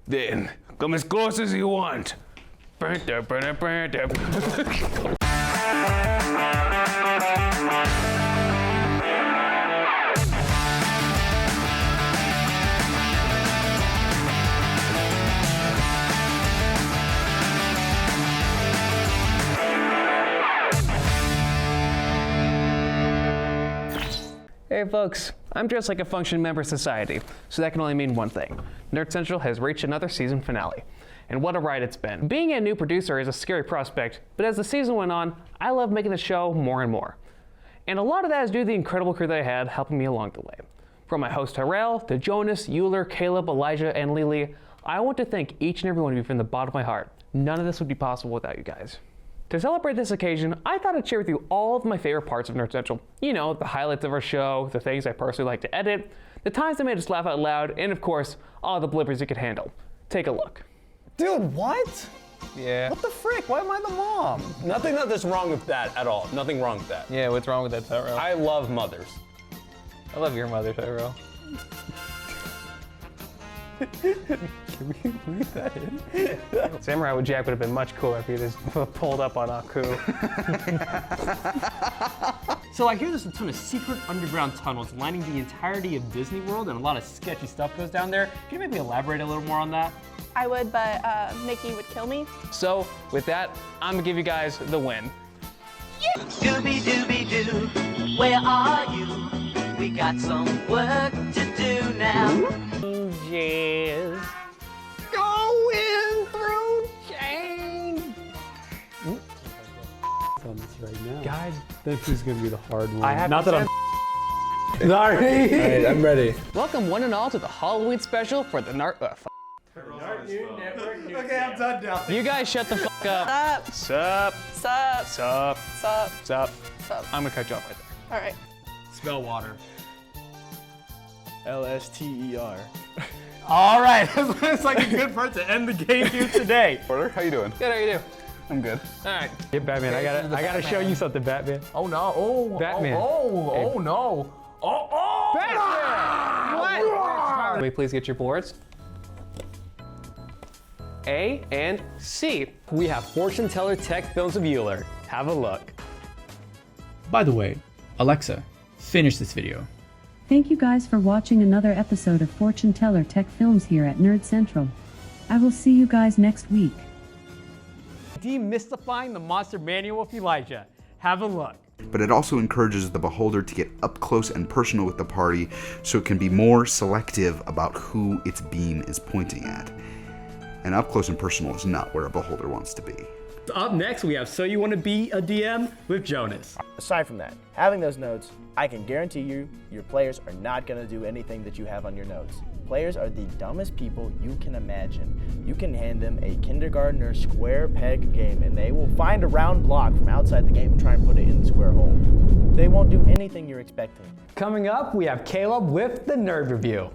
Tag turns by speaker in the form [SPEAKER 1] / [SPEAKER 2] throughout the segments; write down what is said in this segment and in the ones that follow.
[SPEAKER 1] Then come as close as you want. Hey folks, I'm dressed like a functioning member of society, so that can only mean one thing. Nerd Central has reached another season finale. And what a ride it's been. Being a new producer is a scary prospect, but as the season went on, I loved making the show more and more. And a lot of that is due to the incredible crew that I had helping me along the way. From my host Tyrell, to Jonas, Euler, Caleb, Elijah, and Lily, I want to thank each and every one of you from the bottom of my heart. None of this would be possible without you guys. To celebrate this occasion, I thought I'd share with you all of my favorite parts of Nerd Central. You know, the highlights of our show, the things I personally like to edit, the times that made us laugh out loud, and of course, all the bloopers you could handle. Take a look.
[SPEAKER 2] Dude, what?
[SPEAKER 1] Yeah.
[SPEAKER 2] What the frick? Why am I the mom? Nothing that is wrong with that at all. Nothing wrong with that.
[SPEAKER 1] Yeah, what's wrong with that, Tyrell?
[SPEAKER 2] I love mothers.
[SPEAKER 1] I love your mother, Tyrell.
[SPEAKER 2] Can we leave that in?
[SPEAKER 1] Samurai with Jack would have been much cooler if he just pulled up on Aku.
[SPEAKER 3] So I hear there's a ton of secret underground tunnels lining the entirety of Disney World, and a lot of sketchy stuff goes down there. Can you maybe elaborate a little more on that?
[SPEAKER 4] I would, but Mickey would kill me.
[SPEAKER 1] So, with that, I'm gonna give you guys the win.
[SPEAKER 5] Dooby dooby doo, where are you? We got some work to do now.
[SPEAKER 1] Yes.
[SPEAKER 2] Going through change.
[SPEAKER 6] On this right now.
[SPEAKER 1] God.
[SPEAKER 6] This is gonna be the hard one.
[SPEAKER 1] I have
[SPEAKER 6] Not
[SPEAKER 1] to
[SPEAKER 6] that I'm sorry.
[SPEAKER 2] Alright, I'm ready.
[SPEAKER 1] Welcome one and all to the Halloween special for the
[SPEAKER 2] Okay, I'm done now.
[SPEAKER 1] You guys shut the fuck up.
[SPEAKER 4] Sup.
[SPEAKER 1] Sup.
[SPEAKER 4] Sup.
[SPEAKER 1] Sup.
[SPEAKER 4] Sup.
[SPEAKER 1] Sup.
[SPEAKER 4] Sup.
[SPEAKER 1] I'm gonna cut you off right there.
[SPEAKER 4] All right.
[SPEAKER 3] Spell water.
[SPEAKER 2] LSTER.
[SPEAKER 3] All right, it's like a good part to end the game here today.
[SPEAKER 2] Porter, how you doing?
[SPEAKER 1] Good, how you do?
[SPEAKER 2] I'm good.
[SPEAKER 1] All right.
[SPEAKER 6] Yeah, Batman, I gotta show you something, Batman.
[SPEAKER 2] Oh no. Oh.
[SPEAKER 6] Batman.
[SPEAKER 2] Oh no. Oh.
[SPEAKER 1] Batman! What? Can we please get your boards? A and C.
[SPEAKER 3] We have Fortune Teller Tech Films of Euler. Have a look.
[SPEAKER 7] By the way, Alexa, finish this video.
[SPEAKER 8] Thank you guys for watching another episode of Fortune Teller Tech Films here at Nerd Central. I will see you guys next week.
[SPEAKER 3] Demystifying the Monster Manual with Elijah. Have a look.
[SPEAKER 9] But it also encourages the beholder to get up close and personal with the party so it can be more selective about who its beam is pointing at. And up close and personal is not where a beholder wants to be.
[SPEAKER 3] Up next, we have So You Want to Be a DM with Jonas.
[SPEAKER 10] Aside from that, having those notes, I can guarantee you, your players are not going to do anything that you have on your notes. Players are the dumbest people you can imagine. You can hand them a kindergartner square peg game and they will find a round block from outside the game and try and put it in the square hole. They won't do anything you're expecting.
[SPEAKER 3] Coming up, we have Caleb with the Nerd Review.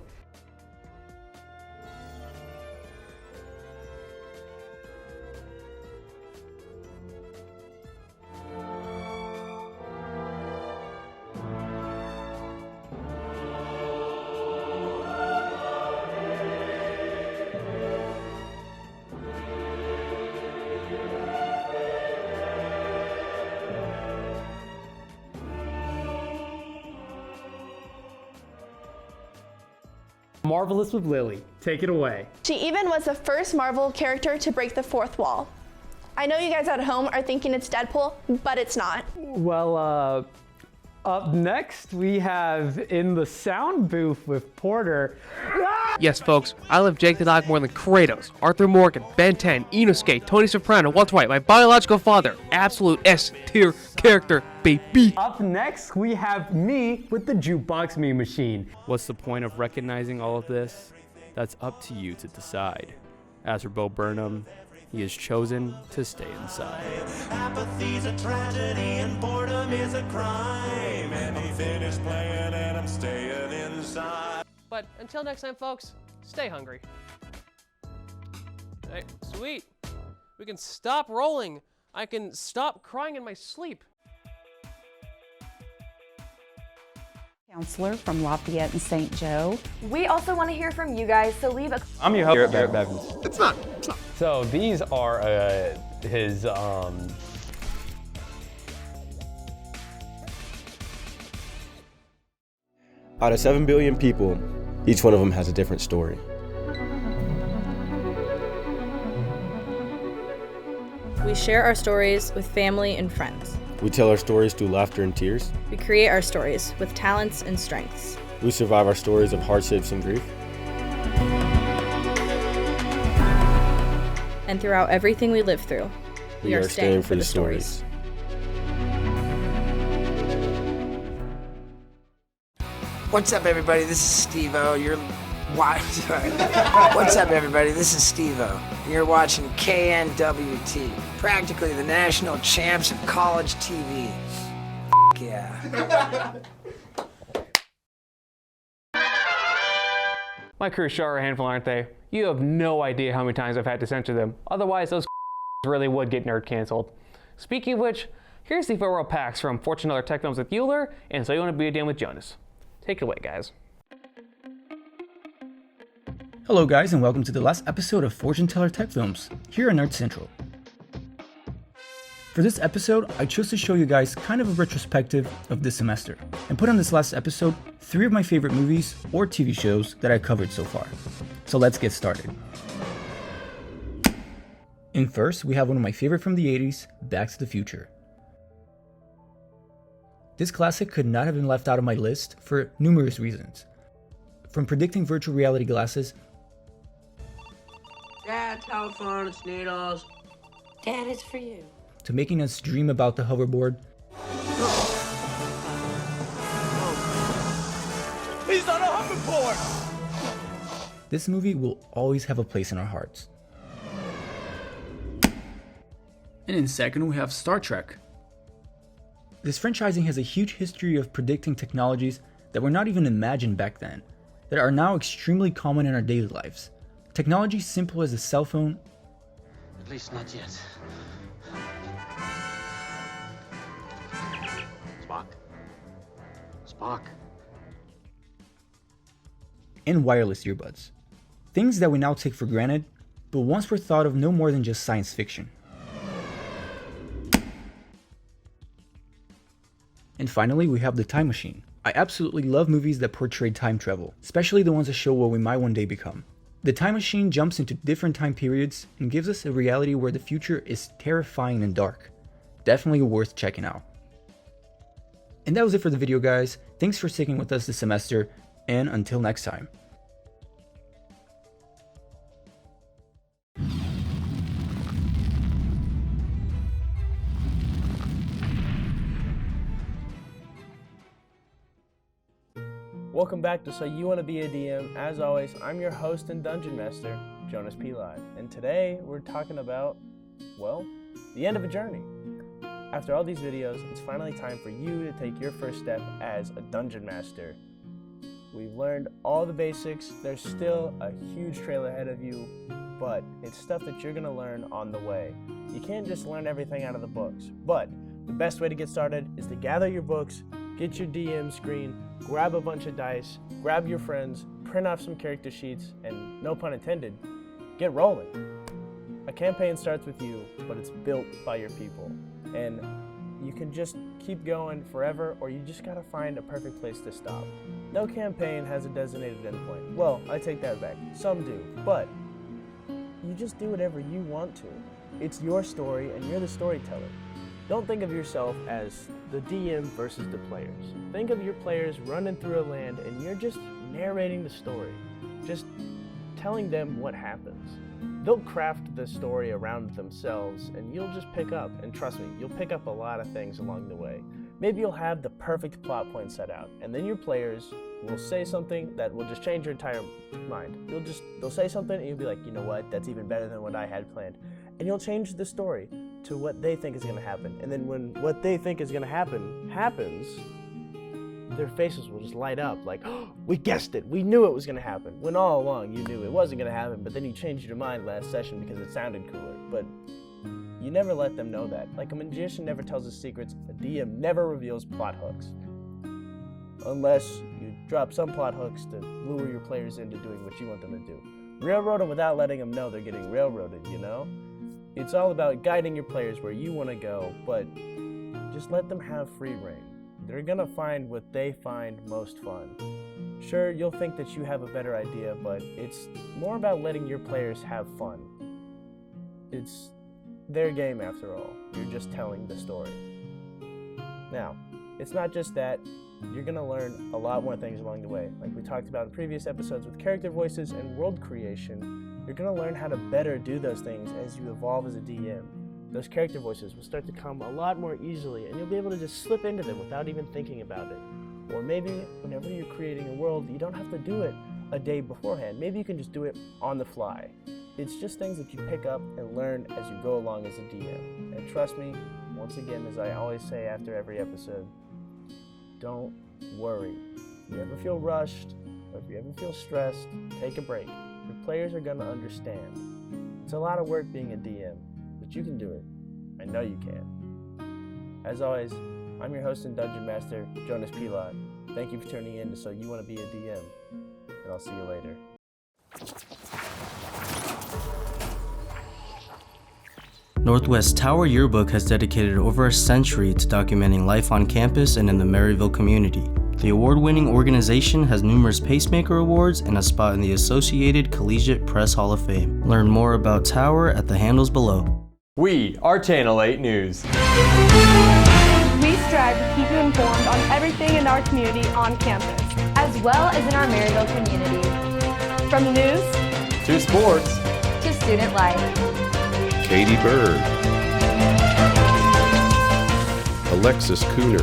[SPEAKER 3] Marvelous with Lily. Take it away.
[SPEAKER 4] She even was the first Marvel character to break the fourth wall. I know you guys at home are thinking it's Deadpool, but it's not.
[SPEAKER 6] Well, up next we have in the sound booth with Porter.
[SPEAKER 1] Yes, folks, I love Jake the Dog more than Kratos, Arthur Morgan, Ben 10, Inosuke, Tony Soprano, Walter White, my biological father. Absolute S-tier character, baby.
[SPEAKER 6] Up next we have me with the jukebox meme machine.
[SPEAKER 11] What's the point of recognizing all of this? That's up to you to decide. As for Bo Burnham, he has chosen to stay inside.
[SPEAKER 5] Apathy's a tragedy and boredom is a crime. And I'm finished playing and I'm staying inside.
[SPEAKER 1] But until next time, folks, stay hungry. Hey, sweet. We can stop rolling. I can stop crying in my sleep.
[SPEAKER 12] Counselor from Lafayette and St. Joe.
[SPEAKER 13] We also want to hear from you guys, so leave a...
[SPEAKER 2] I'm your host, Garrett Bevins.
[SPEAKER 9] It's not.
[SPEAKER 2] So these are his
[SPEAKER 14] Out of 7 billion people, each one of them has a different story.
[SPEAKER 15] We share our stories with family and friends.
[SPEAKER 14] We tell our stories through laughter and tears.
[SPEAKER 15] We create our stories with talents and strengths.
[SPEAKER 14] We survive our stories of hardships and grief.
[SPEAKER 15] And throughout everything we live through,
[SPEAKER 14] we are staying for the stories.
[SPEAKER 16] What's up, everybody? This is Steve-O. What's up, everybody? This is Steve-O. You're watching KNWT, practically the national champs of college TV. Yeah.
[SPEAKER 1] My crew sure are a handful, aren't they? You have no idea how many times I've had to censor them. Otherwise, those really would get nerd canceled. Speaking of which, here's the farewell packs from Fortune Teller Tech Films with Euler and So You Want to Be a DM with Jonas. Take it away, guys.
[SPEAKER 7] Hello guys, and welcome to the last episode of Fortune Teller Tech Films, here at Nerd Central. For this episode, I chose to show you guys kind of a retrospective of this semester, and put on this last episode 3 of my favorite movies or TV shows that I covered so far. So let's get started. In first, we have one of my favorite from the 80s, Back to the Future. This classic could not have been left out of my list for numerous reasons. From predicting virtual reality glasses,
[SPEAKER 16] Dad, telephone, it's Needles.
[SPEAKER 12] Dad, it's for you.
[SPEAKER 7] to making us dream about the hoverboard,
[SPEAKER 2] He's on a hoverboard!
[SPEAKER 7] this movie will always have a place in our hearts. And in second, we have Star Trek. This franchising has a huge history of predicting technologies that were not even imagined back then, that are now extremely common in our daily lives. Technology simple as a cell phone,
[SPEAKER 17] at least not yet. Spock.
[SPEAKER 7] and wireless earbuds. Things that we now take for granted, but once were thought of no more than just science fiction. And finally, we have The Time Machine. I absolutely love movies that portray time travel, especially the ones that show what we might one day become. The Time Machine jumps into different time periods and gives us a reality where the future is terrifying and dark. Definitely worth checking out. And that was it for the video, guys. Thanks for sticking with us this semester, and until next time.
[SPEAKER 10] Welcome back to So You Want to Be a DM. As always, I'm your host and Dungeon Master, Jonas P. Live. And today we're talking about, well, the end of a journey. After all these videos, it's finally time for you to take your first step as a Dungeon Master. We've learned all the basics. There's still a huge trail ahead of you, but it's stuff that you're going to learn on the way. You can't just learn everything out of the books, but the best way to get started is to gather your books, get your DM screen, grab a bunch of dice, grab your friends, print off some character sheets, and no pun intended, get rolling. A campaign starts with you, but it's built by your people. And you can just keep going forever, or you just gotta find a perfect place to stop. No campaign has a designated endpoint. Well, I take that back. Some do, but you just do whatever you want to. It's your story, and you're the storyteller. Don't think of yourself as the DM versus the players. Think of your players running through a land and you're just narrating the story. Just telling them what happens. They'll craft the story around themselves and you'll just pick up, and trust me, you'll pick up a lot of things along the way. Maybe you'll have the perfect plot point set out, and then your players will say something that will just change your entire mind. They'll say something and you'll be like, you know what, that's even better than what I had planned. And you'll change the story to what they think is going to happen. And then when what they think is going to happen happens, their faces will just light up like, oh, we guessed it, we knew it was going to happen. When all along you knew it wasn't going to happen, but then you changed your mind last session because it sounded cooler. But you never let them know that. Like a magician never tells his secrets, a DM never reveals plot hooks. unless you drop some plot hooks to lure your players into doing what you want them to do. Railroad them without letting them know they're getting railroaded, you know? It's all about guiding your players where you want to go, but just let them have free reign. They're gonna find what they find most fun. Sure, you'll think that you have a better idea, but it's more about letting your players have fun. It's their game after all. You're just telling the story. Now, it's not just that. You're gonna learn a lot more things along the way. Like we talked about in previous episodes with character voices and world creation, you're gonna learn how to better do those things as you evolve as a DM. Those character voices will start to come a lot more easily, and you'll be able to just slip into them without even thinking about it. Or maybe whenever you're creating a world, you don't have to do it a day beforehand. Maybe you can just do it on the fly. It's just things that you pick up and learn as you go along as a DM. And trust me, once again, as I always say after every episode, don't worry. If you ever feel rushed, or if you ever feel stressed, take a break. Your players are gonna understand. It's a lot of work being a DM, but you can do it. I know you can. As always, I'm your host and Dungeon Master, Jonas Pilot. Thank you for tuning in to So You Want to Be a DM, and I'll see you later.
[SPEAKER 18] Northwest Tower Yearbook has dedicated over a century to documenting life on campus and in the Maryville community. The award-winning organization has numerous Pacemaker Awards and a spot in the Associated Collegiate Press Hall of Fame. Learn more about Tower at the handles below.
[SPEAKER 2] We are Channel 8 News.
[SPEAKER 4] We strive to keep you informed on everything in our community on campus,
[SPEAKER 13] as well as in our Maryville community.
[SPEAKER 4] from news
[SPEAKER 2] to sports
[SPEAKER 13] to student life.
[SPEAKER 19] Katie Bird, Alexis Cooner,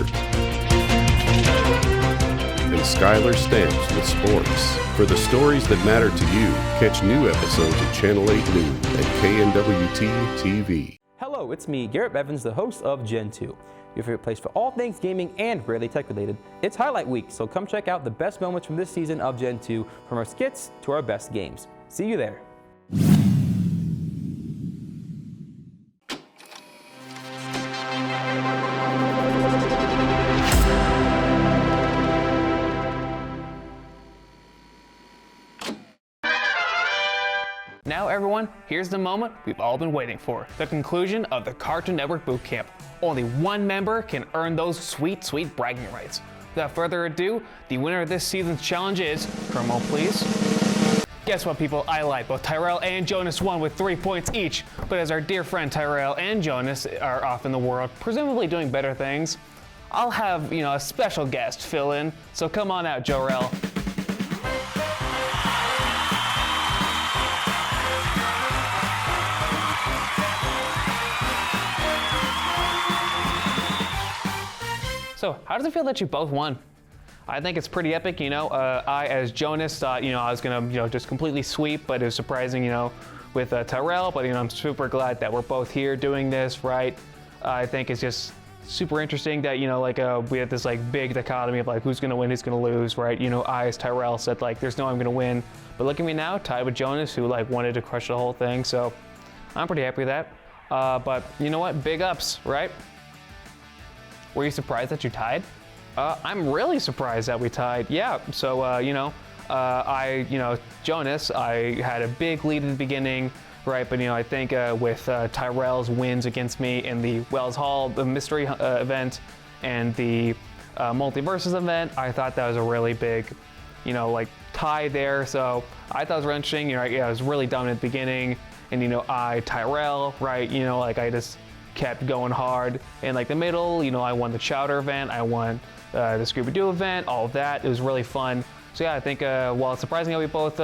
[SPEAKER 19] and Skylar Stamps with sports. For the stories that matter to you, catch new episodes of Channel 8 News at KNWT TV.
[SPEAKER 20] Hello, it's me, Garrett Bevins, the host of Gen 2. Your favorite place for all things gaming and rarely tech related. It's highlight week, so come check out the best moments from this season of Gen 2, from our skits to our best games. See you there.
[SPEAKER 1] Now everyone, here's the moment we've all been waiting for. The conclusion of the Cartoon Network Boot Camp. Only one member can earn those sweet, sweet bragging rights. Without further ado, the winner of this season's challenge is, drum roll please. Guess what people, I lied. Both Tyrell and Jonas won with 3 points each. But as our dear friend Tyrell and Jonas are off in the world, presumably doing better things, I'll have, a special guest fill in. So come on out, Jorel. So, how does it feel that you both won? I think it's pretty epic, I, as Jonas, thought, I was gonna, just completely sweep, but it was surprising, with Tyrell, but, I'm super glad that we're both here doing this, right? I think it's just super interesting that, we had this, big dichotomy of, who's gonna win, who's gonna lose, right? I, as Tyrell, said, there's no I'm gonna win. But look at me now, tied with Jonas, who, wanted to crush the whole thing, so I'm pretty happy with that. But you know what? Big ups, right? Were you surprised that you tied? I'm really surprised that we tied. Yeah, so, Jonas, I had a big lead in the beginning, right? But, I think with Tyrell's wins against me in the Wells Hall the mystery event and the multiverses event, I thought that was a really big, tie there. So I thought it was really interesting. I was really dominant at the beginning. And, Tyrell, right? I just kept going hard in the middle. I won the Chowder event, I won the Scooby-Doo event, all of that. It was really fun. So yeah, I think while it's surprising that we both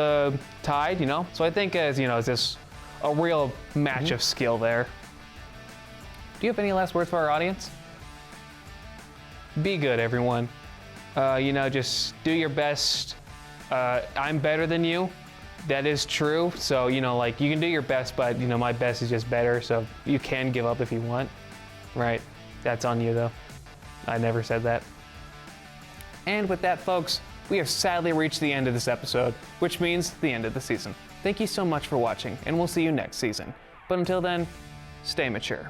[SPEAKER 1] tied, so I think as it's just a real match of skill there. Do you have any last words for our audience? Be good, everyone. Just do your best. I'm better than you. That is true. So, you can do your best, but, my best is just better. So you can give up if you want, right? That's on you, though. I never said that. And with that, folks, we have sadly reached the end of this episode, which means the end of the season. Thank you so much for watching, and we'll see you next season. But until then, stay mature.